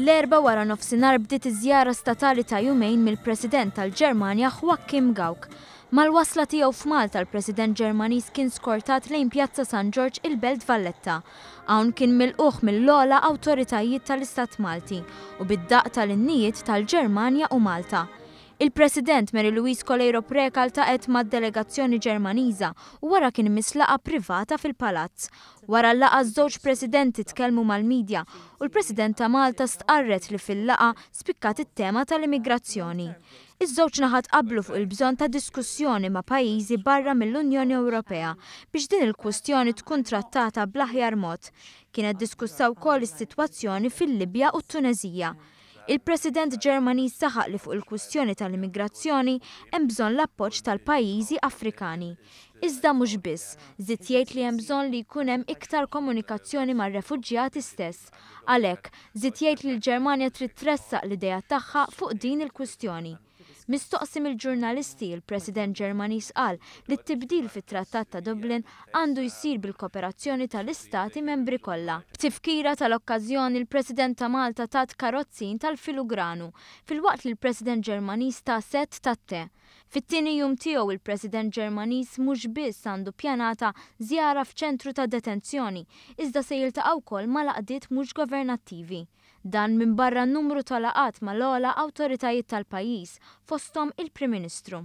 L-erba wara nofsinhar bdiet iż-żjara statali ta' jumejn mill-President tal-Ġermanja Joachim Gauck. Mal-wasla tiegħu f'Malta l-President Ġermaniż kien skortat lejn Pjazza San George il-Belt Valletta. Hawn kien milquh mill-ogħla awtoritajiet tal-Istat Malti u bid-daqq tal-innijiet tal-Ġermanja u Malta. Il-President Mary Louise Coleiro Preca ltaqet mad-delegazzjoni Ġermaniża u wara kien mislaqa privata fil-palazz. Wara l-laqa żewġ presidenti tkellmu mal-midja u l-President ta' Malta stqarret li fil-laqa spikkat it-tema tal-immigrazzjoni. Iż-żewġ naħat qablu fuq il-bżonn ta' diskussjoni ma' pajjiżi barra mill-Unjoni Ewropea biex din il-kwistjoni tkun trattata bl-aħjar mod. Kienet diskussa wkoll is-sitwazzjoni fil-Libja u t-Tuneżija. Il-President Ġermaniż saħaq li fuq il-kwistjoni tal-immigrazzjoni hemm bżonn l-appoġġ tal-pajjiżi Afrikani. Iżda mhux biss, żied jgħid li hemm bżonn li jkun hemm iktar komunikazzjoni mar-refuġjati stess. Għalhekk, żied jgħid li l-Ġermanja trid tressaq l-idea tagħha fuq din il-kwistjoni. Mistoqsi mill-ġurnalisti, il-President Ġermaniż qal li t-tibdil fit-Trattat ta' Dublin għandu jsir bil-kooperazzjoni tal-istati membri kollha. B'tifkira tal-okkażjoni il-President ta' Malta tat karozzin tal-filugranu filwaqt li l-President Ġermaniż ta' set tat-te. Fit-tieni jum tiegħu il-President Ġermaniż mhux biss għandu pjanata żjara f'ċentru ta' detenzjoni, iżda se jiltaqgħu wkoll ma' laqdiet mhux governattivi. Dan minn barra n-numru ta' laqat mal-ogħla awtoritajiet tal-pajjiż fosthom il-Prim Ministru.